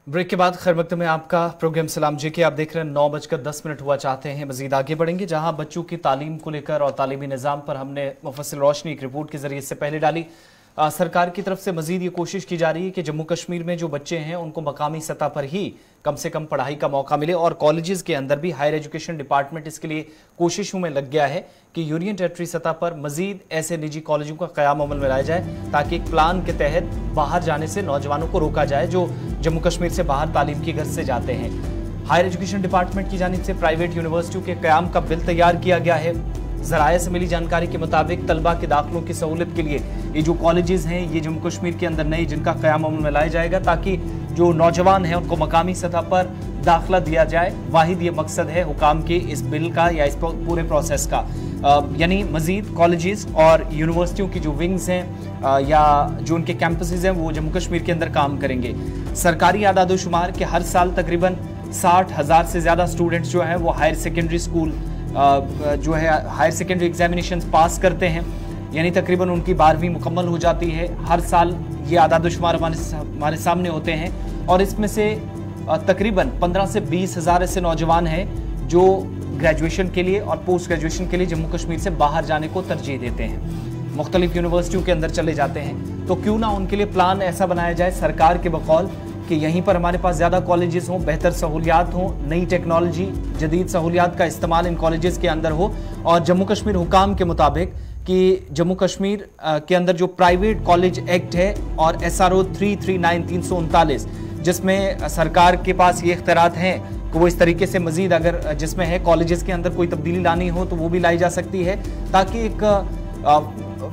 Break के बाद खैर मकदम में आपका प्रोग्राम सलाम जी के आप देख रहे हैं 9:10 हुआ। चाहते हैं मजीद आगे बढ़ेंगे जहां बच्चों की तालीम को लेकर और तालीमी निज़ाम पर हमने मुफस्सिल रोशनी एक रिपोर्ट के जरिए इससे पहले डाली। सरकार की तरफ से मजीद ये कोशिश की जा रही है कि जम्मू कश्मीर में जो बच्चे हैं उनको मकामी सतह पर ही कम से कम पढ़ाई का मौका मिले और कॉलेजेस के अंदर भी हायर एजुकेशन डिपार्टमेंट इसके लिए कोशिशों में लग गया है कि यूनियन टेरिटरी सतह पर मजीद ऐसे निजी कॉलेजों का क़याम अमल में लाया जाए ताकि एक प्लान के तहत बाहर जाने से नौजवानों को रोका जाए जो जम्मू कश्मीर से बाहर तालीम की गर्ज से जाते हैं। हायर एजुकेशन डिपार्टमेंट की जानिब से प्राइवेट यूनिवर्सिटियों के क़याम का बिल तैयार किया गया है। ज़राए से मिली जानकारी के मुताबिक तलबा के दाखिलों की सहूलत के लिए ये जो कॉलेजेस हैं ये जम्मू कश्मीर के अंदर नए जिनका क़याम अमल में लाया जाएगा ताकि जो नौजवान हैं उनको मकामी सतह पर दाखिला दिया जाए। वाहिद ये मकसद है हुकाम के इस बिल का या इस पूरे प्रोसेस का, यानी मजीद कॉलेजेस और यूनिवर्सिटियों की जो विंग्स हैं या जो उनके कैंपसेस हैं वो जम्मू कश्मीर के अंदर काम करेंगे। सरकारी आदादोशुमार के हर साल तकरीबन 60,000 से ज़्यादा स्टूडेंट्स जो हैं वो हायर सेकेंडरी स्कूल जो है हायर सेकेंडरी एग्जामिनेशंस पास करते हैं, यानी तकरीबन उनकी 12वीं मुकम्मल हो जाती है। हर साल ये आदादोशुमार हमारे सामने होते हैं और इसमें से तकरीबन 15 से 20 हज़ार ऐसे नौजवान हैं जो ग्रेजुएशन के लिए और पोस्ट ग्रेजुएशन के लिए जम्मू कश्मीर से बाहर जाने को तरजीह देते हैं, मुख्तलिफ यूनिवर्सिटियों के अंदर चले जाते हैं। तो क्यों ना उनके लिए प्लान ऐसा बनाया जाए सरकार के बकौल कि यहीं पर हमारे पास ज़्यादा कॉलेजेस हों, बेहतर सहूलियात हों, नई टेक्नोलॉजी जदीद सहूलियात का इस्तेमाल इन कॉलेजेस के अंदर हो और जम्मू कश्मीर हुकाम के मुताबिक कि जम्मू कश्मीर के अंदर जो प्राइवेट कॉलेज एक्ट है और SRO 339 जिसमें सरकार के पास ये इख्तियारात हैं कि वो इस तरीके से मजीद अगर जिसमें है कॉलेजेस के अंदर कोई तब्दीली लानी हो तो वो भी लाई जा सकती है ताकि एक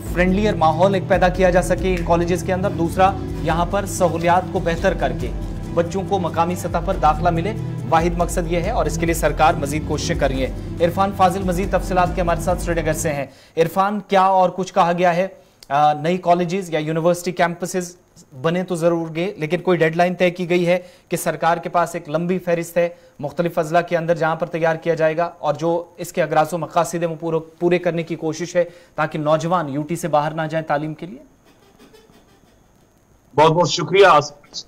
फ्रेंडलियर माहौल एक पैदा किया जा सके इन कॉलेजेस के अंदर। दूसरा, यहाँ पर सहूलियात को बेहतर करके बच्चों को मकामी सतह पर दाखिला मिले, वाहिद मकसद ये है और इसके लिए सरकार मजीद कोशिशें कर रही है। इरफान फाजिल मजीद तफसीलात के हमारे साथ श्रीनगर से हैं। इरफान, क्या और कुछ कहा गया है? नई कॉलेजेस या यूनिवर्सिटी कैंपसेस बने तो जरूर गए, लेकिन कोई डेडलाइन तय की गई है कि सरकार के पास एक लंबी फहरिस्त है मुख्तलिफ अजला के अंदर जहां पर तैयार किया जाएगा और जो इसके अगराज़ व मकासिद है वो पूरे करने की कोशिश है ताकि नौजवान यूटी से बाहर ना जाए तालीम के लिए? बहुत बहुत शुक्रिया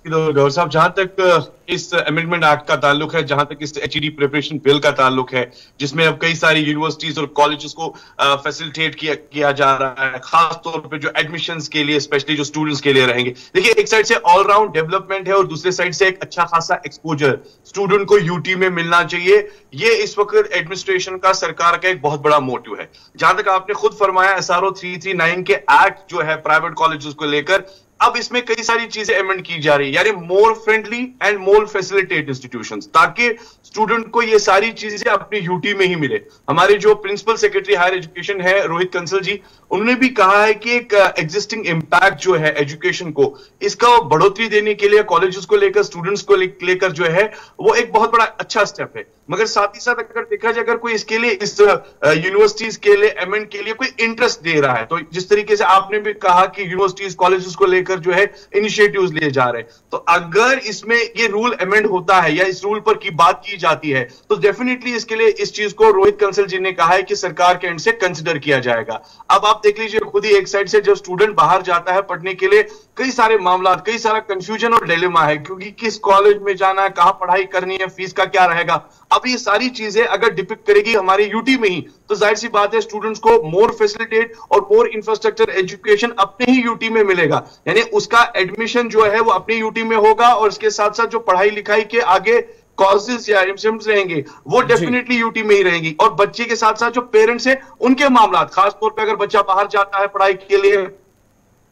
गौर साहब। जहां तक इस अमेंडमेंट एक्ट का ताल्लुक है, जहां तक इस HED प्रिपरेशन बिल का ताल्लुक है, जिसमें अब कई सारी यूनिवर्सिटीज और कॉलेजेस को फैसिलिटेट किया जा रहा है, खास तौर पे जो एडमिशंस के लिए स्पेशली जो स्टूडेंट्स के लिए रहेंगे। देखिए, एक साइड से ऑलराउंड डेवलपमेंट है और दूसरे साइड से एक अच्छा खासा एक्सपोजर स्टूडेंट को यूटी में मिलना चाहिए। ये इस वक्त एडमिनिस्ट्रेशन का, सरकार का एक बहुत बड़ा मोटिव है। जहां तक आपने खुद फरमाया SRO 339 के एक्ट जो है प्राइवेट कॉलेजेस को लेकर, अब इसमें कई सारी चीजें अमेंड की जा रही है, यानी more friendly and more facilitate institutions, ताकि स्टूडेंट को ये सारी चीजें अपनी यूटी में ही मिले। हमारे जो प्रिंसिपल सेक्रेटरी हायर एजुकेशन है रोहित कंसल जी, उन्होंने भी कहा है कि एक एग्जिस्टिंग इम्पैक्ट जो है एजुकेशन को, इसका बढ़ोतरी देने के लिए कॉलेजेस को लेकर, स्टूडेंट्स को लेकर जो है वो एक बहुत बड़ा अच्छा स्टेप है। मगर साथ ही साथ अगर देखा जाए, अगर कोई इसके लिए इस यूनिवर्सिटीज के लिए अमेंड के लिए कोई इंटरेस्ट दे रहा है, तो जिस तरीके से आपने भी कहा कि यूनिवर्सिटीज कॉलेजेस को लेकर जो है इनिशिएटिव्स लिए जा रहे हैं, तो अगर इसमें ये रूल अमेंड होता है या इस रूल पर की बात की जाती है तो डेफिनेटली इसके लिए इस चीज को रोहित कंसल जी ने कहा है कि सरकार के एंड से कंसिडर किया जाएगा। अब आप देख लीजिए खुद ही, एक साइड से जब स्टूडेंट बाहर जाता है पढ़ने के लिए, कई सारे मामला, कई सारा कंफ्यूजन और डिलेमा है, क्योंकि किस कॉलेज में जाना है, कहां पढ़ाई करनी है, फीस का क्या रहेगा। अब ये सारी चीजें अगर डिपिक्ट करेगी हमारे यूटी में ही, तो जाहिर सी बात है स्टूडेंट्स को मोर फैसिलिटेट और मोर इंफ्रास्ट्रक्चर एजुकेशन अपने ही यूटी में मिलेगा, यानी उसका एडमिशन जो है वो अपने यूटी में होगा और इसके साथ साथ जो पढ़ाई लिखाई के आगे कॉजेस या एमसीएम्स रहेंगे वो डेफिनेटली यूटी में ही रहेंगी। और बच्चे के साथ साथ जो पेरेंट्स हैं उनके मामला, खास तौर पे अगर बच्चा बाहर जाता है पढ़ाई के लिए,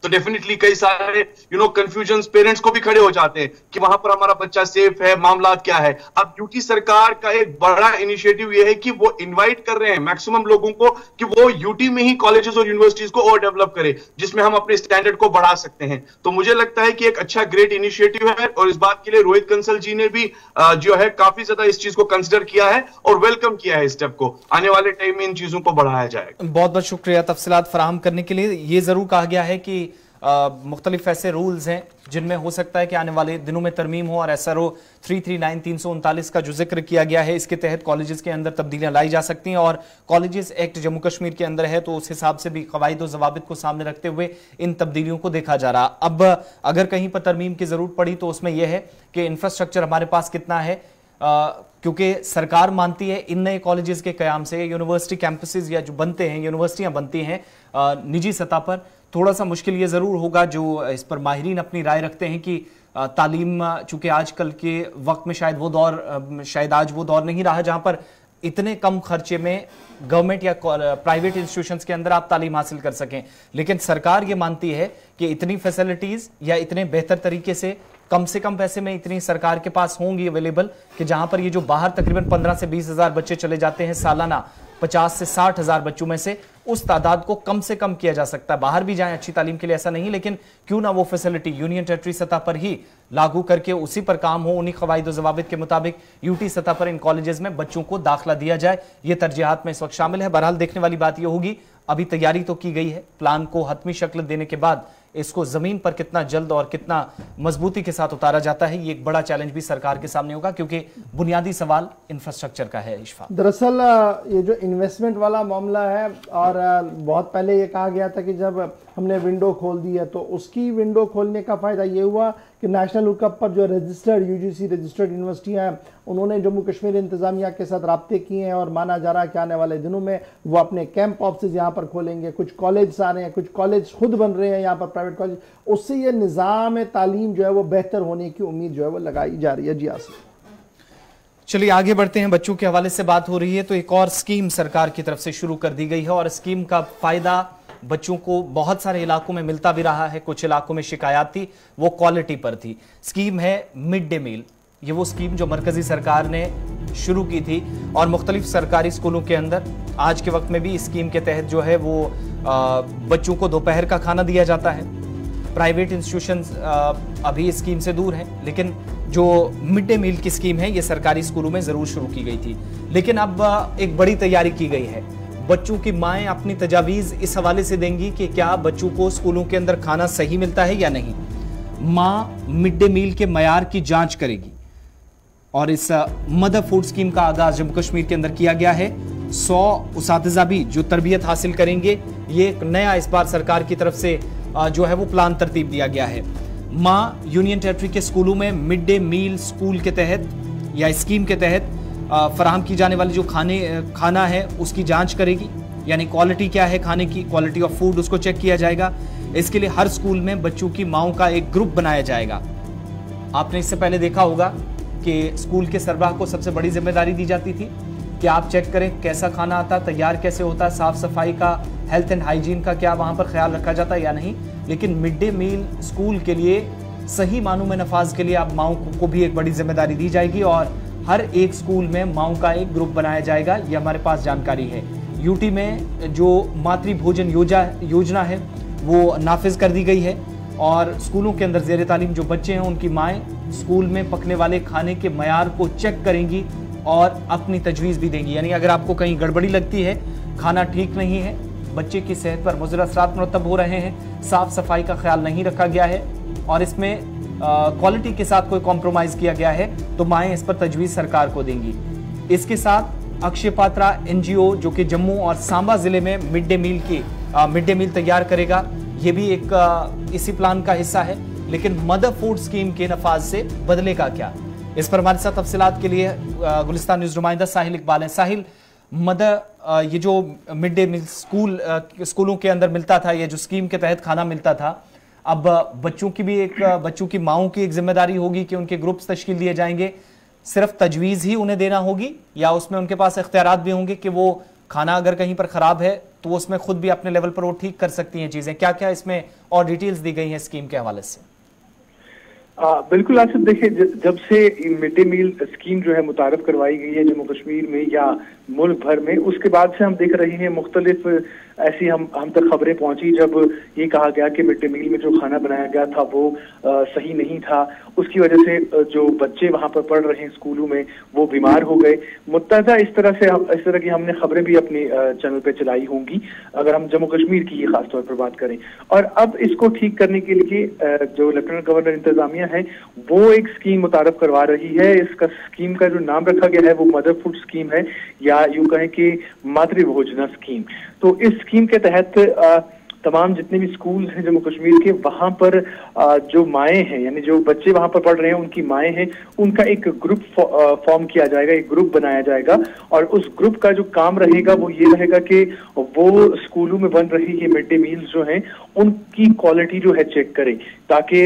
तो डेफिनेटली कई सारे कंफ्यूजन्स पेरेंट्स को भी खड़े हो जाते हैं कि वहां पर हमारा बच्चा सेफ है, मामला क्या है। अब यूटी सरकार का एक बड़ा इनिशिएटिव यह है कि वो इनवाइट कर रहे हैं मैक्सिमम लोगों को कि वो यूटी में ही कॉलेजेस और यूनिवर्सिटीज को और डेवलप करें, जिसमें हम अपने स्टैंडर्ड को बढ़ा सकते हैं। तो मुझे लगता है कि एक अच्छा ग्रेट इनिशिएटिव है और इस बात के लिए रोहित कंसल जी ने भी जो है काफी ज्यादा इस चीज को कंसिडर किया है और वेलकम किया है इस स्टेप को। आने वाले टाइम में इन चीजों को बढ़ाया जाएगा। बहुत बहुत शुक्रिया तफसीलात फराहम करने के लिए। ये जरूर कहा गया है कि मुख्तलिफ ऐसे रूल्स हैं जिनमें हो सकता है कि आने वाले दिनों में तरमीम हो, और SRO 339 339 का जो जिक्र किया गया है, इसके तहत कॉलेजेस के अंदर तब्दीलियां लाई जा सकती हैं। और कॉलेजेस एक्ट जम्मू कश्मीर के अंदर है, तो उस हिसाब से भी कवायद और ज़वाबित को सामने रखते हुए इन तब्दीलियों को देखा जा रहा। अब अगर कहीं पर तरमीम की जरूरत पड़ी तो उसमें यह है कि इंफ्रास्ट्रक्चर हमारे पास कितना है, क्योंकि सरकार मानती है इन नए कॉलेजेस के कयाम से यूनिवर्सिटी कैंपसेस या जो बनते हैं, यूनिवर्सिटियां बनती हैं निजी सतह पर, थोड़ा सा मुश्किल ये ज़रूर होगा। जो इस पर माहिरीन अपनी राय रखते हैं कि तालीम, चूंकि आजकल के वक्त में शायद आज वो दौर नहीं रहा जहां पर इतने कम खर्चे में गवर्नमेंट या प्राइवेट इंस्टीट्यूशंस के अंदर आप तालीम हासिल कर सकें। लेकिन सरकार ये मानती है कि इतनी फैसिलिटीज या इतने बेहतर तरीके से कम पैसे में इतनी सरकार के पास होंगी अवेलेबल कि जहां पर ये जो बाहर तकरीबन 15 से 20 हजार बच्चे चले जाते हैं सालाना, 50 से 60 हजार बच्चों में से उस तादाद को कम से कम किया जा सकता है। बाहर भी जाएं अच्छी तालीम के लिए, ऐसा नहीं, लेकिन क्यों ना वो फैसिलिटी यूनियन टेरिटरी सतह पर ही लागू करके उसी पर काम हो, उन्हीं कवायद और ज़वाबित के मुताबिक यूटी सतह पर इन कॉलेजेस में बच्चों को दाखिला दिया जाए। ये तरजीहात में इस वक्त शामिल है। बहरहाल देखने वाली बात यह होगी, अभी तैयारी तो की गई है, प्लान को हतमी शक्ल देने के बाद इसको जमीन पर कितना जल्द और कितना मजबूती के साथ उतारा जाता है, ये एक बड़ा चैलेंज भी सरकार के सामने होगा, क्योंकि बुनियादी सवाल इंफ्रास्ट्रक्चर का है। इशफाक, दरअसल ये जो इन्वेस्टमेंट वाला मामला है, और बहुत पहले ये कहा गया था कि जब हमने विंडो खोल दी है, तो उसकी विंडो खोलने का फ़ायदा ये हुआ कि नेशनल लुकअप पर जो रजिस्टर्ड UGC रजिस्टर्ड यूनिवर्सिटियाँ हैं, उन्होंने जम्मू कश्मीर इंतज़ामिया के साथ राब्ते किए हैं, और माना जा रहा है कि आने वाले दिनों में वो अपने कैंप ऑफिस यहाँ पर खोलेंगे। कुछ कॉलेज आ रहे हैं, कुछ कॉलेज खुद बन रहे हैं यहाँ पर, प्राइवेट कॉलेज। उससे ये निज़ाम तालीम जो है वो बेहतर होने की उम्मीद जो है वो लगाई जा रही है। जी आसिफ, चलिए आगे बढ़ते हैं। बच्चों के हवाले से बात हो रही है, तो एक और स्कीम सरकार की तरफ से शुरू कर दी गई है, और स्कीम का फायदा बच्चों को बहुत सारे इलाकों में मिलता भी रहा है। कुछ इलाकों में शिकायत थी, वो क्वालिटी पर थी। स्कीम है मिड डे मील। ये वो स्कीम जो मरकजी सरकार ने शुरू की थी, और मुख्तलिफ सरकारी स्कूलों के अंदर आज के वक्त में भी इस स्कीम के तहत जो है वो बच्चों को दोपहर का खाना दिया जाता है। प्राइवेट इंस्टीट्यूशंस अभी इस स्कीम से दूर हैं, लेकिन जो मिड डे मील की स्कीम है ये सरकारी स्कूलों में जरूर शुरू की गई थी। लेकिन अब एक बड़ी तैयारी की गई है। बच्चों की माएँ अपनी तजावीज़ इस हवाले से देंगी कि क्या बच्चों को स्कूलों के अंदर खाना सही मिलता है या नहीं। माँ मिड डे मील के मयार की जांच करेगी, और इस मदर फूड स्कीम का आगाज जम्मू कश्मीर के अंदर किया गया है। 100 उसातिज़ा भी जो तरबियत हासिल करेंगे, ये एक नया इस बार सरकार की तरफ से जो है वो प्लान तरतीब दिया गया है। माँ यूनियन टेरिटरी के स्कूलों में मिड डे मील स्कूल के तहत या स्कीम के तहत फराहम की जाने वाली जो खाना है उसकी जांच करेगी, यानी क्वालिटी क्या है खाने की, क्वालिटी ऑफ फूड उसको चेक किया जाएगा। इसके लिए हर स्कूल में बच्चों की माओं का एक ग्रुप बनाया जाएगा। आपने इससे पहले देखा होगा कि स्कूल के सरबराह को सबसे बड़ी जिम्मेदारी दी जाती थी कि आप चेक करें कैसा खाना आता, तैयार कैसे होता, साफ सफाई का, हेल्थ एंड हाइजीन का क्या वहाँ पर ख्याल रखा जाता है या नहीं। लेकिन मिड डे मील स्कूल के लिए सही मानों में नफाज के लिए अब माओं को भी एक बड़ी जिम्मेदारी दी जाएगी, और हर एक स्कूल में माओं का एक ग्रुप बनाया जाएगा। ये हमारे पास जानकारी है। यूटी में जो मातृ भोजन योजना है वो नाफिज कर दी गई है, और स्कूलों के अंदर ज़ेर तालीम जो बच्चे हैं उनकी माएँ स्कूल में पकने वाले खाने के मयार को चेक करेंगी और अपनी तजवीज़ भी देंगी। यानी अगर आपको कहीं गड़बड़ी लगती है, खाना ठीक नहीं है, बच्चे की सेहत पर मुज़र असरात मुरतब हो रहे हैं, साफ़ सफाई का ख्याल नहीं रखा गया है, और इसमें क्वालिटी के साथ कोई कॉम्प्रोमाइज़ किया गया है, तो माएँ इस पर तजवीज़ सरकार को देंगी। इसके साथ अक्षय पात्रा NGO जो कि जम्मू और सांबा ज़िले में मिड डे मील तैयार करेगा, ये भी एक इसी प्लान का हिस्सा है। लेकिन मदर फूड स्कीम के नफाज से बदलेगा क्या, इस पर हमारे साथ तफसीलात के लिए गुलिस्तान न्यूज़ नुमाइंदा साहिल इकबाल हैं। साहिल, ये जो मिड डे मील स्कूलों के अंदर मिलता था, ये जो स्कीम के तहत खाना मिलता था, अब बच्चों की माओं की एक जिम्मेदारी होगी कि उनके ग्रुप्स तश्कील दिए जाएंगे। सिर्फ तजवीज़ ही उन्हें देना होगी, या उसमें उनके पास इख्तियारात भी होंगे कि वो खाना अगर कहीं पर ख़राब है तो वो उसमें खुद भी अपने लेवल पर वो ठीक कर सकती हैं चीज़ें। क्या क्या इसमें और डिटेल्स दी गई हैं स्कीम के हवाले से? बिल्कुल आसिफ, देखिए जब से मिड डे मील स्कीम जो है मुतारफ करवाई गई है जम्मू कश्मीर में, या मुल्क भर में। उसके बाद से हम देख रहे हैं मुख्तलिफ ऐसी हम तक खबरें पहुंची जब ये कहा गया कि मिड डे मील में जो खाना बनाया गया था वो सही नहीं था, उसकी वजह से जो बच्चे वहां पर पढ़ रहे हैं स्कूलों में वो बीमार हो गए। मुत्तज़ा इस तरह की हमने खबरें भी अपने चैनल पे चलाई होंगी, अगर हम जम्मू कश्मीर की ये खास तौर पर बात करें। और अब इसको ठीक करने के लिए जो लेफ्टिनेंट गवर्नर इंतजामिया है वो एक स्कीम मुतारफ करवा रही है। इसका स्कीम का जो नाम रखा गया है वो मदर फूड स्कीम है, या यूं कहें कि मातृ भोजना स्कीम। तो इस स्कीम के तहत तमाम जितने भी स्कूल हैं जम्मू कश्मीर के, वहां पर जो माएँ हैं, यानी जो बच्चे वहां पर पढ़ रहे हैं उनकी माएँ हैं, उनका एक ग्रुप फॉर्म किया जाएगा, एक ग्रुप बनाया जाएगा। और उस ग्रुप का जो काम रहेगा वो ये रहेगा कि वो स्कूलों में बन रही ये मिड डे मील्स जो हैं उनकी क्वालिटी जो है चेक करें, ताकि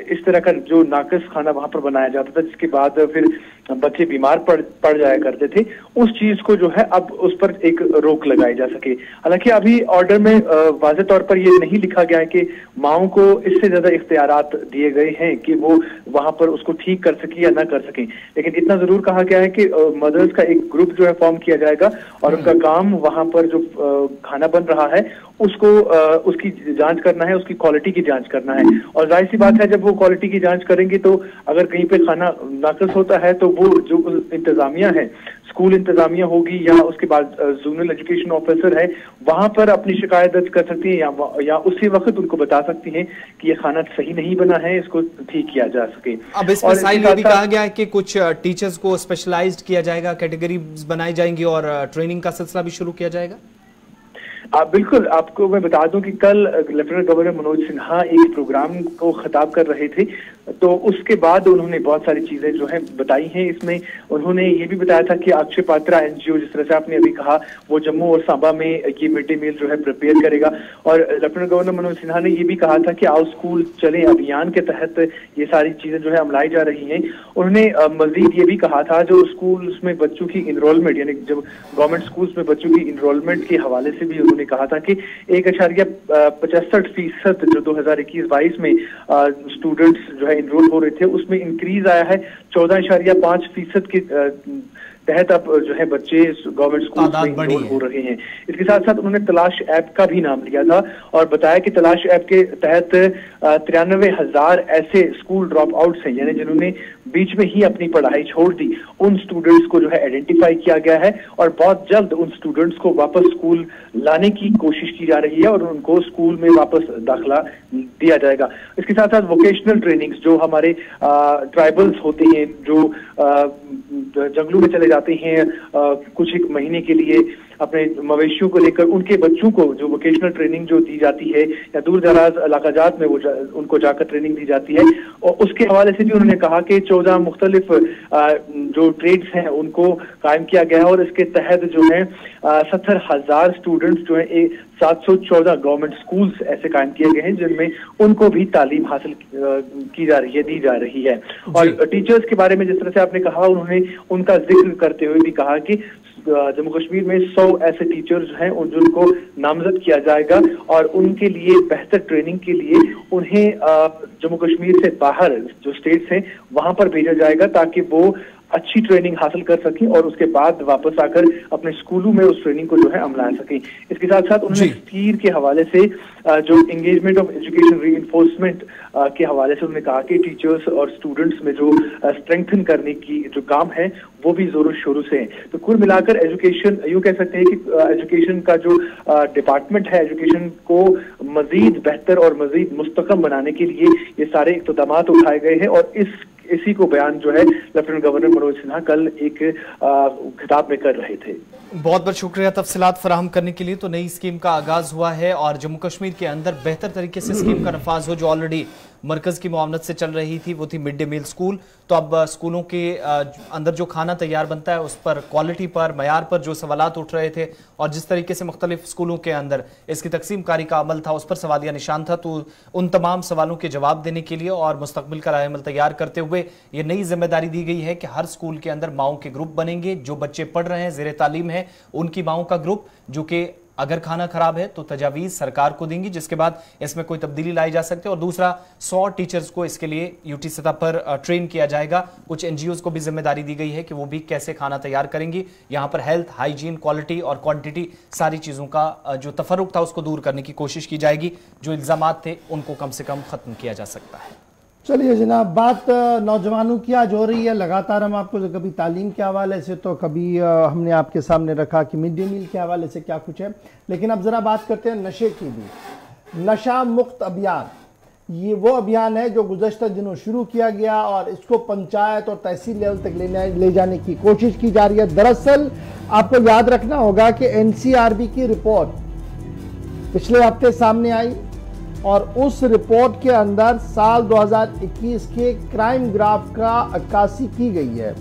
इस तरह का जो नाकस खाना वहां पर बनाया जाता था जिसके बाद फिर बच्चे बीमार पड़ जाया करते थे, उस चीज को जो है अब उस पर एक रोक लगाई जा सके। हालांकि अभी ऑर्डर में वाज़ेह तौर पर ये नहीं लिखा गया है कि माओं को इससे ज्यादा इख्तियारात दिए गए हैं कि वो वहां पर उसको ठीक कर सके या ना कर सकें, लेकिन इतना जरूर कहा गया है कि मदर्स का एक ग्रुप जो है फॉर्म किया जाएगा और उनका काम वहां पर जो खाना बन रहा है उसको उसकी जांच करना है, उसकी क्वालिटी की जांच करना है। और जाहिर सी बात है जब वो क्वालिटी की जांच करेंगे तो अगर कहीं पे खाना नाकस होता है तो वो जो इंतजामिया है, स्कूल इंतजामिया होगी या उसके बाद जोनल एजुकेशन ऑफिसर है, वहां पर अपनी शिकायत दर्ज कर सकती है या उसी वक्त उनको बता सकती हैं कि ये खाना सही नहीं बना है, इसको ठीक किया जा सके। अब इसमें साहिल ये भी कहा गया है कि कुछ टीचर्स को स्पेशलाइज्ड किया जाएगा, कैटेगरी बनाई जाएंगी और ट्रेनिंग का सिलसिला भी शुरू किया जाएगा। बिल्कुल, आपको मैं बता दूं कि कल लेफ्टिनेंट गवर्नर मनोज सिन्हा एक प्रोग्राम को खिताब कर रहे थे, तो उसके बाद उन्होंने बहुत सारी चीजें जो है बताई हैं। इसमें उन्होंने ये भी बताया था कि अक्षय पात्रा एनजीओ, जिस तरह से आपने अभी कहा, वो जम्मू और सांबा में ये मिड डे मील जो है प्रिपेयर करेगा। और लेफ्टिनेंट गवर्नर मनोज सिन्हा ने ये भी कहा था कि आओ स्कूल चले अभियान के तहत ये सारी चीजें जो है अमलाई जा रही हैं। उन्होंने मजीद ये भी कहा था जो स्कूल्स में बच्चों की इनरोलमेंट, यानी जब गवर्नमेंट स्कूल्स में बच्चों की इनरोलमेंट के हवाले से भी उन्होंने कहा था कि 1.65% जो 2021-22 में स्टूडेंट्स जो है इनरोल हो रहे थे उसमें इंक्रीज आया है 14.5% के तहत अब जो है बच्चे गवर्नमेंट स्कूल में इनरोल हो रहे हैं। इसके साथ साथ उन्होंने तलाश ऐप का भी नाम लिया था और बताया कि तलाश ऐप के तहत 93,000 ऐसे स्कूल ड्रॉप आउट्स हैं, यानी जिन्होंने बीच में ही अपनी पढ़ाई छोड़ दी, उन स्टूडेंट्स को जो है आइडेंटिफाई किया गया है और बहुत जल्द उन स्टूडेंट्स को वापस स्कूल लाने की कोशिश की जा रही है और उनको स्कूल में वापस दाखिला दिया जाएगा। इसके साथ साथ वोकेशनल ट्रेनिंग्स जो हमारे ट्राइबल्स होते हैं, जो जंगलों में चले जाते हैं कुछ एक महीने के लिए अपने मवेशियों को लेकर, उनके बच्चों को जो वोकेशनल ट्रेनिंग जो दी जाती है या दूर दराज इलाकाजात में उनको जाकर ट्रेनिंग दी जाती है, और उसके हवाले से भी उन्होंने कहा कि 14 मुख्तलिफ जो ट्रेड्स हैं उनको कायम किया गया है और इसके तहत जो है 70,000 स्टूडेंट्स जो है 714 गवर्नमेंट स्कूल्स ऐसे कायम किए गए हैं जिनमें उनको भी तालीम हासिल की जा रही है, दी जा रही है। और टीचर्स के बारे में जिस तरह से आपने कहा, उन्होंने उनका जिक्र करते हुए भी कहा कि जम्मू कश्मीर में 100 ऐसे टीचर्स हैं जिनको नामजद किया जाएगा और उनके लिए बेहतर ट्रेनिंग के लिए उन्हें जम्मू कश्मीर से बाहर जो स्टेट्स हैं वहां पर भेजा जाएगा ताकि वो अच्छी ट्रेनिंग हासिल कर सकें और उसके बाद वापस आकर अपने स्कूलों में उस ट्रेनिंग को जो है अमला सकें। इसके साथ साथ उन्होंने स्टीर के हवाले से जो एंगेजमेंट ऑफ एजुकेशन रीइंफोर्समेंट के हवाले से उन्होंने कहा कि टीचर्स और स्टूडेंट्स में जो स्ट्रेंथन करने की जो काम है वो भी जोरों शोरों से है। तो कुल मिलाकर एजुकेशन, यूं कह सकते हैं कि एजुकेशन का जो डिपार्टमेंट है, एजुकेशन को मजीद बेहतर और मजीद मुस्तकम बनाने के लिए ये सारे इक़्तिदाम उठाए गए हैं और इसी को बयान जो है लेफ्टिनेंट गवर्नर मनोज सिन्हा कल एक खिताब में कर रहे थे। बहुत बहुत शुक्रिया तफसीलात फराहम करने के लिए। तो नई स्कीम का आगाज हुआ है और जम्मू कश्मीर के अंदर बेहतर तरीके से स्कीम का नफाज हो, जो ऑलरेडी मरकज की मुआवनत से चल रही थी, वो थी मिड डे मील स्कूल। तो अब स्कूलों के अंदर जो खाना तैयार बनता है उस पर, क्वालिटी पर, मयार पर जो सवालात उठ रहे थे और जिस तरीके से मुख्तलिफ स्कूलों के अंदर इसकी तकसीम कारी का अमल था उस पर सवालिया निशान था। तो उन तमाम सवालों के जवाब देने के लिए और मुस्तकबिल का राय अमल तैयार करते हुए ये नई जिम्मेदारी दी गई है कि हर स्कूल के अंदर माओं के ग्रुप बनेंगे, जो बच्चे पढ़ रहे हैं, ज़ेरे तालीम है, उनकी माओं का ग्रुप, जो कि अगर खाना खराब है तो तजावीज सरकार को देंगी, जिसके बाद इसमें कोई तब्दीली लाई जा सकती है। और दूसरा, 100 टीचर्स को इसके लिए यूटी सतह पर ट्रेन किया जाएगा। कुछ एनजीओज को भी जिम्मेदारी दी गई है कि वो भी कैसे खाना तैयार करेंगी। यहां पर हेल्थ, हाइजीन, क्वालिटी और क्वांटिटी, सारी चीजों का जो तफर्रुक था उसको दूर करने की कोशिश की जाएगी। जो इल्जामात थे उनको कम से कम खत्म किया जा सकता है। चलिए जनाब, बात नौजवानों की आज हो रही है। लगातार हम आपको कभी तालीम के हवाले से तो कभी हमने आपके सामने रखा कि मिड डे मील के हवाले से क्या कुछ है, लेकिन अब ज़रा बात करते हैं नशे की भी। नशा मुक्त अभियान, ये वो अभियान है जो गुज़श्ता दिनों शुरू किया गया और इसको पंचायत और तहसील लेवल तक ले जाने की कोशिश की जा रही है। दरअसल आपको याद रखना होगा कि एनसीआरबी की रिपोर्ट पिछले हफ्ते सामने आई और उस रिपोर्ट के अंदर साल 2021 के क्राइम ग्राफ का अक्कासी की गई है।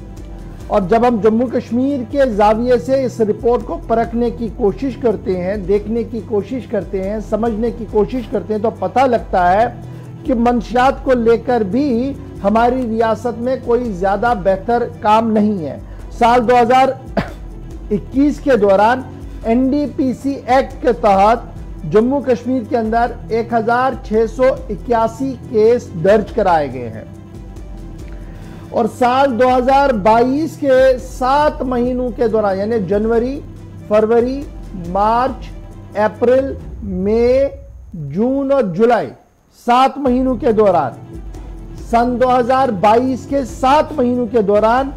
और जब हम जम्मू कश्मीर के जाविये से इस रिपोर्ट को परखने की कोशिश करते हैं, देखने की कोशिश करते हैं, समझने की कोशिश करते हैं, तो पता लगता है कि मंशियात को लेकर भी हमारी रियासत में कोई ज़्यादा बेहतर काम नहीं है। साल 2021 के दौरान एनडीपीसी एक्ट के तहत जम्मू कश्मीर के अंदर 1681 केस दर्ज कराए गए हैं और साल 2022 के 7 महीनों के दौरान, यानी जनवरी, फरवरी, मार्च, अप्रैल, मई, जून और जुलाई, 7 महीनों के दौरान, सन 2022 के 7 महीनों के दौरान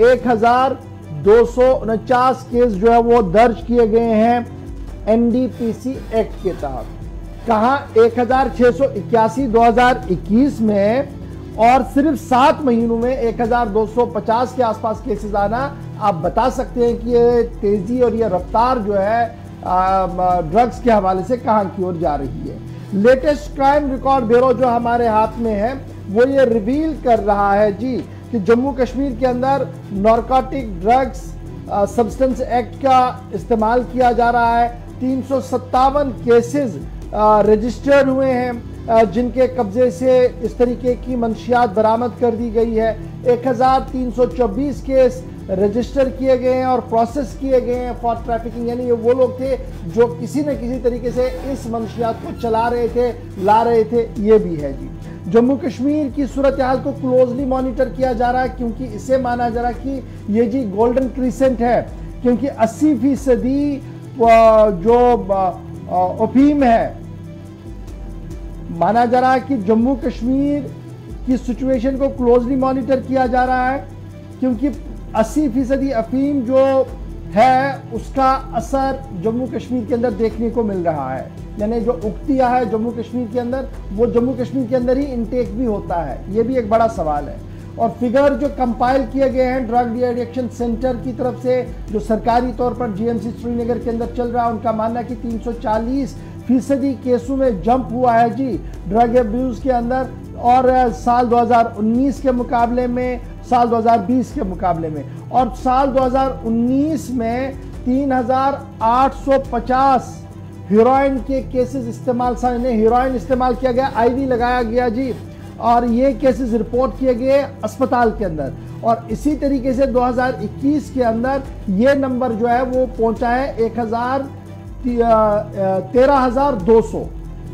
1249 केस जो है वो दर्ज किए गए हैं एनडीपीसी एक्ट के तहत। कहां 1681 2021 में, और सिर्फ 7 महीनों में 1250 के आसपास केसेस आना, आप बता सकते हैं कि ये तेजी और ये रफ्तार जो है ड्रग्स के हवाले से कहां की ओर जा रही है। लेटेस्ट क्राइम रिकॉर्ड ब्यूरो जो हमारे हाथ में है वो ये रिवील कर रहा है जी कि जम्मू कश्मीर के अंदर नारकोटिक ड्रग्स सब्सटेंस एक्ट का इस्तेमाल किया जा रहा है। 357 केसेस रजिस्टर्ड हुए हैं जिनके कब्जे से इस तरीके की मंशियात बरामद कर दी गई है। 1324 केस रजिस्टर किए गए हैं और प्रोसेस किए गए हैं फॉर ट्रैफिकिंग, यानी ये वो लोग थे जो किसी न किसी तरीके से इस मंशियात को चला रहे थे, ला रहे थे, ये भी है जी। जम्मू कश्मीर की सूरत हाल को क्लोजली मॉनिटर किया जा रहा है क्योंकि इसे माना जा रहा है कि ये जी गोल्डन क्रीसेंट है, क्योंकि 80% जो अफीम है, माना जा रहा है कि जम्मू कश्मीर की सिचुएशन को क्लोजली मॉनिटर किया जा रहा है क्योंकि 80% अफीम जो है उसका असर जम्मू कश्मीर के अंदर देखने को मिल रहा है। यानी जो उगतिया है जम्मू कश्मीर के अंदर, वो जम्मू कश्मीर के अंदर ही इनटेक भी होता है। ये भी एक बड़ा सवाल है। और फिगर जो कंपाइल किए गए हैं ड्रग डी एडिक्शन सेंटर की तरफ से, जो सरकारी तौर पर जीएमसी श्रीनगर के अंदर चल रहा है, उनका मानना है कि 340% केसों में जंप हुआ है जी ड्रग एब्यूज के अंदर, और साल 2019 के मुकाबले में, साल 2020 के मुकाबले में। और साल 2019 में 3850 हीरोइन के केसेस इस्तेमाल, हीरोइन इस्तेमाल किया गया, आईवी लगाया गया जी, और ये केसेस रिपोर्ट किए गए अस्पताल के अंदर। और इसी तरीके से 2021 के अंदर ये नंबर जो है वो पहुंचा है 13,200।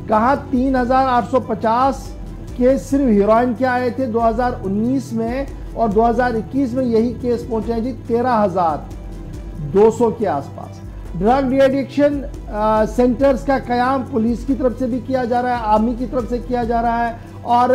कहा 3,850 केस सिर्फ हीरोइन के आए थे 2019 में, और 2021 में यही केस पहुंचे हैं जी 13,200 के आसपास। ड्रग डी एडिक्शन सेंटर्स का कयाम पुलिस की तरफ से भी किया जा रहा है, आर्मी की तरफ से किया जा रहा है, और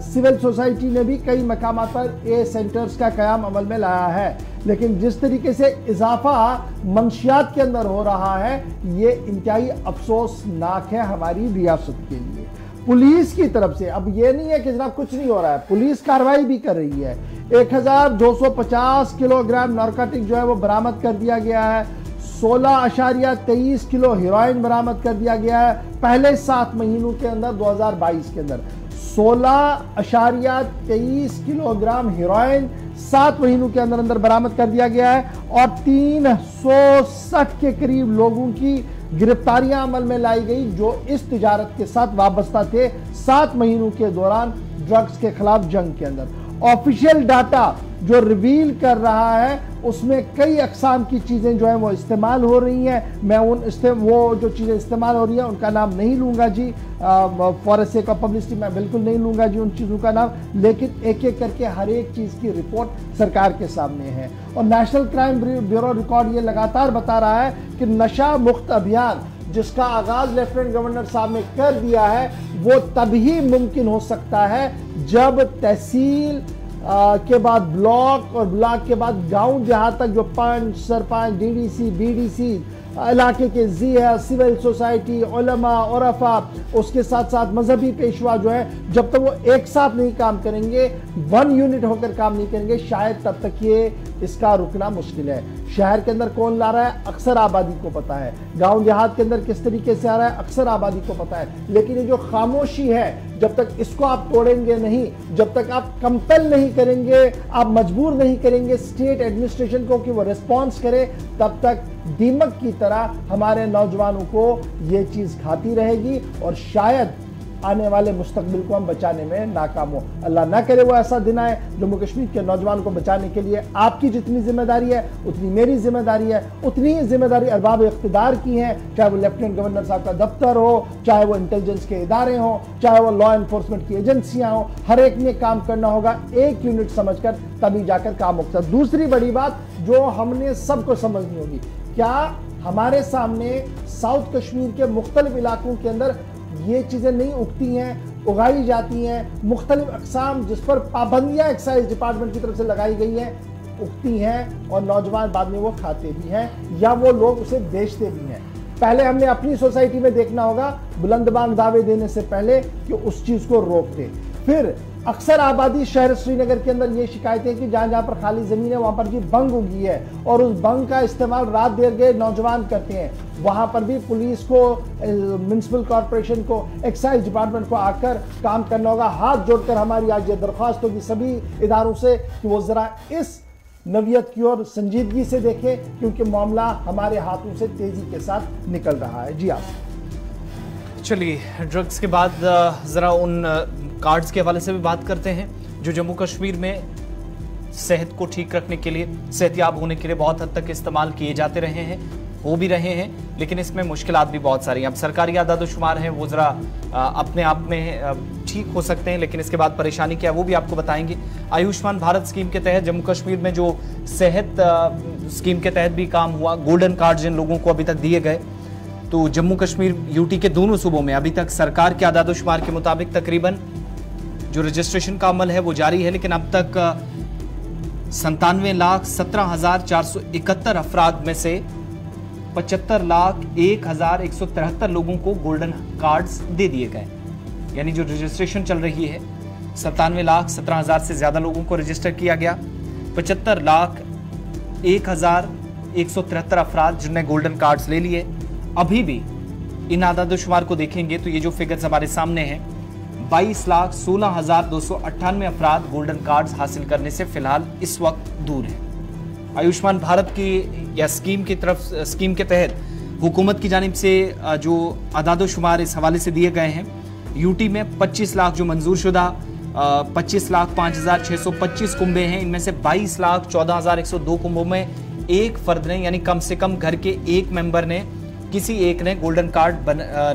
सिविल सोसाइटी ने भी कई मकाम पर ये सेंटर्स का कयाम अमल में लाया है। लेकिन जिस तरीके से इजाफा मंशियात के अंदर हो रहा है, ये इंतहाई अफसोसनाक है हमारी रियासत के लिए। पुलिस की तरफ से अब ये नहीं है कि जनाब कुछ नहीं हो रहा है, पुलिस कार्रवाई भी कर रही है। 1250 किलोग्राम नारकोटिक जो है वो बरामद कर दिया गया है। 16.23 किलो हीरोइन बरामद कर दिया गया है पहले 7 महीनों के अंदर 2022 के अंदर। 16.23 किलोग्राम हीरोइन 7 महीनों के अंदर अंदर बरामद कर दिया गया है, और 360 के करीब लोगों की गिरफ्तारियां अमल में लाई गई जो इस तिजारत के साथ वाबस्ता थे 7 महीनों के दौरान ड्रग्स के खिलाफ जंग के अंदर। ऑफिशियल डाटा जो रिवील कर रहा है उसमें कई अक़साम की चीज़ें जो हैं वो इस्तेमाल हो रही हैं। मैं वो जो चीज़ें इस्तेमाल हो रही हैं उनका नाम नहीं लूँगा जी, फॉर सेक ऑफ पब्लिसिटी मैं बिल्कुल नहीं लूँगा जी उन चीज़ों का नाम, लेकिन एक एक करके हर एक चीज़ की रिपोर्ट सरकार के सामने है। और नेशनल क्राइम ब्यूरो रिकॉर्ड ये लगातार बता रहा है कि नशा मुक्त अभियान जिसका आगाज लेफ्टिनेंट गवर्नर साहब ने कर दिया है वो तभी मुमकिन हो सकता है जब तहसील के बाद ब्लॉक और ब्लॉक के बाद गांव देहात तक जो पंच, सरपंच, डीडीसी, बीडीसी, इलाके के जी है, सिविल सोसाइटी, उलमा, उरफा, उसके साथ साथ मजहबी पेशवा जो है, जब तक वो एक साथ नहीं काम करेंगे, वन यूनिट होकर काम नहीं करेंगे, शायद तब तक ये इसका रुकना मुश्किल है। शहर के अंदर कौन ला रहा है अक्सर आबादी को पता है, गांव देहात के अंदर किस तरीके से आ रहा है अक्सर आबादी को पता है, लेकिन ये जो खामोशी है जब तक इसको आप तोड़ेंगे नहीं, जब तक आप कंपेल नहीं करेंगे, आप मजबूर नहीं करेंगे स्टेट एडमिनिस्ट्रेशन को कि वो रिस्पॉन्स करे, तब तक दीमक की तरह हमारे नौजवानों को ये चीज खाती रहेगी और शायद आने वाले मुस्तकबिल को हम बचाने में नाकाम हो। अल्लाह ना करे वो ऐसा दिन आए। जम्मू कश्मीर के नौजवान को बचाने के लिए आपकी जितनी जिम्मेदारी है उतनी मेरी जिम्मेदारी है, उतनी ही जिम्मेदारी अरबाब इख्तिदार की है, चाहे वो लेफ्टिनेंट गवर्नर साहब का दफ्तर हो, चाहे वो इंटेलिजेंस के इदारे हों, चाहे वो लॉ एनफोर्समेंट की एजेंसियां हों, हर एक ने काम करना होगा एक यूनिट समझकर, तभी जाकर काम होगा। दूसरी बड़ी बात जो हमने सबको समझनी होगी, क्या हमारे सामने साउथ कश्मीर के मुख्तलिफ इलाकों के अंदर ये चीज़ें नहीं उगती हैं, उगाई जाती हैं, मुख्तलिफ अक़साम जिस पर पाबंदियाँ एक्साइज डिपार्टमेंट की तरफ से लगाई गई हैं उगती हैं और नौजवान बाद में वो खाते भी हैं या वो लोग उसे बेचते भी हैं। पहले हमने अपनी सोसाइटी में देखना होगा बुलंदबांग दावे देने से पहले कि उस चीज़ को रोक दे। फिर अक्सर आबादी शहर श्रीनगर के अंदर ये शिकायतें कि जहां जहां पर खाली जमीन है वहां पर भी बंग उगी है और उस बंग का इस्तेमाल रात देर गए नौजवान करते हैं, वहां पर भी पुलिस को, म्युनिसिपल कॉर्पोरेशन को, एक्साइज डिपार्टमेंट को आकर काम करना होगा। हाथ जोड़कर हमारी आज ये दरख्वास्त होगी सभी इदारों से कि वो जरा इस नवियत की ओर संजीदगी से देखें, क्योंकि मामला हमारे हाथों से तेजी के साथ निकल रहा है। जी आप चलिए, ड्रग्स के बाद जरा उन कार्ड्स के हवाले से भी बात करते हैं जो जम्मू कश्मीर में सेहत को ठीक रखने के लिए, सेहतियाब होने के लिए बहुत हद तक इस्तेमाल किए जाते रहे हैं, हो भी रहे हैं, लेकिन इसमें मुश्किलात भी बहुत सारी हैं। अब सरकारी आदाद-ओ-शुमार हैं वो ज़रा अपने आप में ठीक हो सकते हैं, लेकिन इसके बाद परेशानी क्या है वो भी आपको बताएंगे। आयुष्मान भारत स्कीम के तहत जम्मू कश्मीर में जो सेहत स्कीम के तहत भी काम हुआ, गोल्डन कार्ड जिन लोगों को अभी तक दिए गए, तो जम्मू कश्मीर यूटी के दोनों सूबों में अभी तक सरकार के आदाद-ओ-शुमार के मुताबिक तकरीबन जो रजिस्ट्रेशन का अमल है वो जारी है, लेकिन अब तक 97,17,471 अफराद में से 75,01,173 लोगों को गोल्डन कार्ड्स दे दिए गए। यानी जो रजिस्ट्रेशन चल रही है 97,17,000 से ज्यादा लोगों को रजिस्टर किया गया, 75,01,173 अफराद जिनने गोल्डन कार्ड्स ले लिए। अभी भी इन आदाद-ओ-शुमार को देखेंगे तो ये जो फिगर्स हमारे सामने हैं, 22,16,298 अफराद गोल्डन कार्ड्स हासिल करने से फिलहाल इस वक्त दूर हैं। आयुष्मान भारत की या स्कीम के तहत हुकूमत की जानिब से जो आदाद-ओ-शुमार इस हवाले से दिए गए हैं, यूटी में 25 लाख जो मंजूर शुदा 25,05,625 कुंबे हैं, इनमें से 22,14,102 कुंभों में एक फर्द ने यानी कम से कम घर के एक मेंबर ने, किसी एक ने गोल्डन कार्ड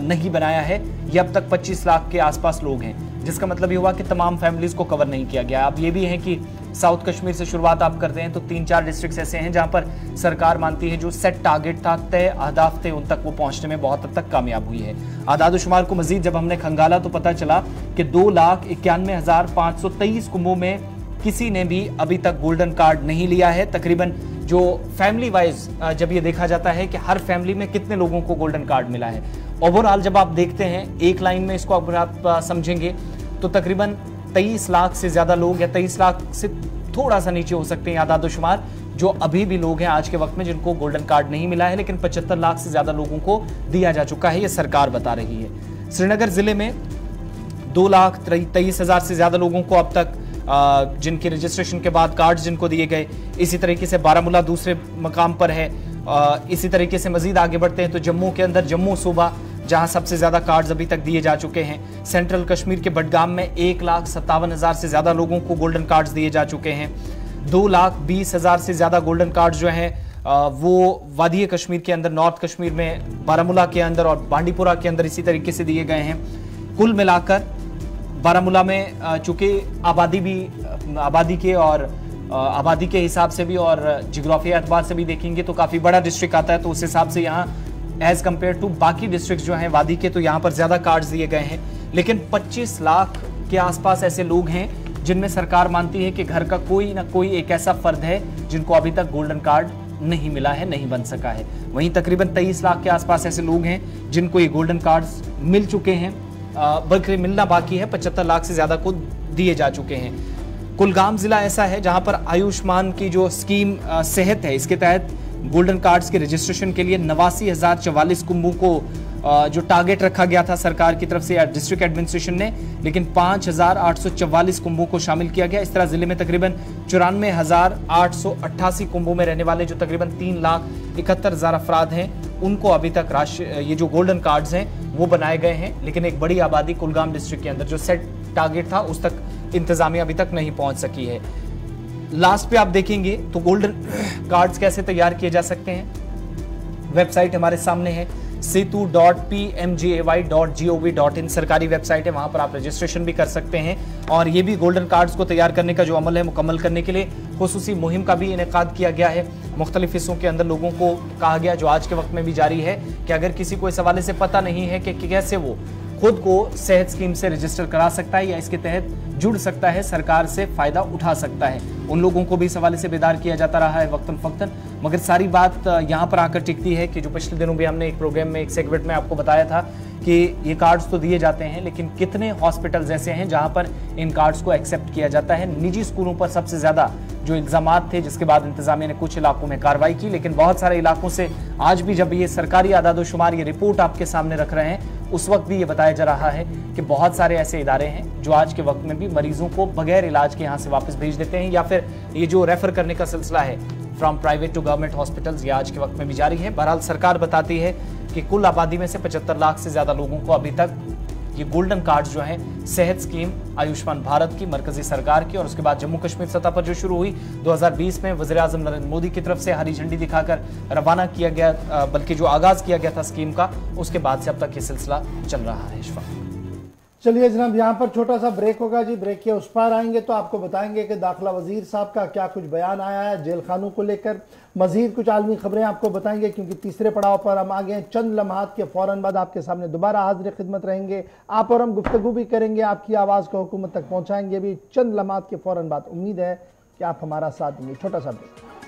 नहीं बनाया है। ये अब तक 25 लाख के आसपास लोग हैं, जिसका मतलब ये हुआ कि तमाम फैमिलीज को कवर नहीं किया गया। अब ये भी है कि साउथ कश्मीर से शुरुआत आप करते हैं तो 3-4 डिस्ट्रिक्ट ऐसे हैं जहां पर सरकार मानती है जो सेट टारगेट था, तय अहदाफ थे, उन तक वो पहुंचने में बहुत हद तक कामयाब हुई है। आदाद-ओ-शुमार को मजीद जब हमने खंगाला तो पता चला कि 2,91,523 कुंभों में किसी ने भी अभी तक गोल्डन कार्ड नहीं लिया है। तकरीबन जो फैमिली वाइज जब ये देखा जाता है कि हर फैमिली में कितने लोगों को गोल्डन कार्ड मिला है, ओवरऑल जब आप देखते हैं एक लाइन में इसको अगर आप समझेंगे तो तकरीबन 23 लाख से ज्यादा लोग या 23 लाख से थोड़ा सा नीचे हो सकते हैं आदाद-ओ-शुमार जो अभी भी लोग हैं आज के वक्त में जिनको गोल्डन कार्ड नहीं मिला है, लेकिन 75 लाख से ज्यादा लोगों को दिया जा चुका है, ये सरकार बता रही है। श्रीनगर जिले में 2,23,000 से ज्यादा लोगों को अब तक जिनके रजिस्ट्रेशन के बाद कार्ड जिनको दिए गए। इसी तरीके से बारामूला दूसरे मकाम पर है। इसी तरीके से मजीद आगे बढ़ते हैं तो जम्मू के अंदर जम्मू सूबा जहां सबसे ज्यादा कार्ड्स अभी तक दिए जा चुके हैं। सेंट्रल कश्मीर के बडगाम में 1,57,000 से ज्यादा लोगों को गोल्डन कार्ड्स दिए जा चुके हैं। 2,20,000 से ज्यादा गोल्डन कार्ड जो हैं वो वादी कश्मीर के अंदर, नॉर्थ कश्मीर में, बारामूला के अंदर और बांडीपुरा के अंदर इसी तरीके से दिए गए हैं। कुल मिलाकर बारामूला में चूंकि आबादी के हिसाब से भी और जियोग्राफी एतबार से भी देखेंगे तो काफी बड़ा डिस्ट्रिक्ट आता है, तो उस हिसाब से यहाँ एज कंपेयर टू बाकी डिस्ट्रिक्ट जो हैं वादी के, तो यहाँ पर ज्यादा कार्ड्स दिए गए हैं। लेकिन 25 लाख के आसपास ऐसे लोग हैं जिनमें सरकार मानती है कि घर का कोई ना कोई एक ऐसा फर्द है जिनको अभी तक गोल्डन कार्ड नहीं मिला है, नहीं बन सका है। वहीं तकरीबन 23 लाख के आसपास ऐसे लोग हैं जिनको ये गोल्डन कार्ड्स मिल चुके हैं, बल्कि मिलना बाकी है। 75 लाख से ज्यादा को दिए जा चुके हैं। कुलगाम जिला ऐसा है जहां पर आयुष्मान की जो स्कीम सेहत है, इसके तहत गोल्डन कार्ड्स के रजिस्ट्रेशन के लिए 89,044 कुंभों को जो टारगेट रखा गया था सरकार की तरफ से डिस्ट्रिक्ट एडमिनिस्ट्रेशन ने, लेकिन 5,844 कुंभों को शामिल किया गया। इस तरह जिले में तकरीबन 94,888 कुंभों में रहने वाले जो तकरीबन 3,71,000 अफराद हैं, उनको अभी तक ये जो गोल्डन कार्ड्स हैं वो बनाए गए हैं। लेकिन एक बड़ी आबादी कुलगाम डिस्ट्रिक्ट के अंदर जो सेट टारगेट था उस तक इंतजामिया अभी तक नहीं पहुंच सकी है। लास्ट पे आप देखेंगे तो गोल्डन कार्ड्स कैसे तैयार किए जा सकते हैं, वेबसाइट हमारे सामने है setu.pmgai.gov.in सरकारी वेबसाइट है, वहां पर आप रजिस्ट्रेशन भी कर सकते हैं। और ये भी गोल्डन कार्ड्स को तैयार करने का जो अमल है मुकम्मल करने के लिए खुसूसी मुहिम का भी इनेकाद किया गया है। मुख्तलिफ हिस्सों के अंदर लोगों को कहा गया, जो आज के वक्त में भी जारी है, कि अगर किसी को इस हवाले से पता नहीं है कि कैसे वो खुद को सेहत स्कीम से रजिस्टर करा सकता है या इसके तहत जुड़ सकता है, सरकार से फायदा उठा सकता है, उन लोगों को भी इस हवाले से बेदार किया जाता रहा है वक्तन फक्तन। मगर सारी बात यहाँ पर आकर टिकती है कि जो पिछले दिनों भी हमने एक प्रोग्राम में, एक सेगमेंट में आपको बताया था कि ये कार्ड्स तो दिए जाते हैं, लेकिन कितने हॉस्पिटल्स ऐसे हैं जहां पर इन कार्ड्स को एक्सेप्ट किया जाता है। निजी स्कूलों पर सबसे ज्यादा जो इल्जामात थे, जिसके बाद इंतजामिया ने कुछ इलाकों में कार्रवाई की, लेकिन बहुत सारे इलाकों से आज भी जब ये सरकारी आदादोशुमार, ये रिपोर्ट आपके सामने रख रहे हैं, उस वक्त भी ये बताया जा रहा है कि बहुत सारे ऐसे इदारे हैं जो आज के वक्त में भी मरीजों को बगैर इलाज के यहाँ से वापस भेज देते हैं, या फिर ये जो रेफर करने का सिलसिला है from private to government hospitals, ये आज के वक्त में भी जारी है। बहरहाल सरकार बताती है कि कुल आबादी में से 75 लाख से ज्यादा लोगों को अभी तक ये गोल्डन कार्ड जो है सेहत स्कीम आयुष्मान भारत की, मरकजी सरकार की, और उसके बाद जम्मू कश्मीर सतह पर जो शुरू हुई 2020 में वज़ीर आज़म नरेंद्र मोदी की तरफ से हरी झंडी दिखाकर रवाना किया गया, बल्कि जो आगाज किया गया था स्कीम का, उसके बाद से अब तक ये सिलसिला चल रहा है। इशफाक, चलिए जनाब, यहाँ पर छोटा सा ब्रेक होगा जी। ब्रेक के उस पार आएंगे तो आपको बताएंगे कि दाखिला वजीर साहब का क्या कुछ बयान आया है जेल खानों को लेकर। मजीद कुछ आलमी खबरें आपको बताएंगे, क्योंकि तीसरे पड़ाव पर हम आ गए हैं। चंद लम्हात के फौरन बाद आपके सामने दोबारा हाजिर खिदमत रहेंगे। आप और हम गुफ्तगू भी करेंगे, आपकी आवाज़ को हुकूमत तक पहुँचाएंगे भी चंद लम्हात के फौरन बाद। उम्मीद है कि आप हमारा साथ देंगे। छोटा सा ब्रेक।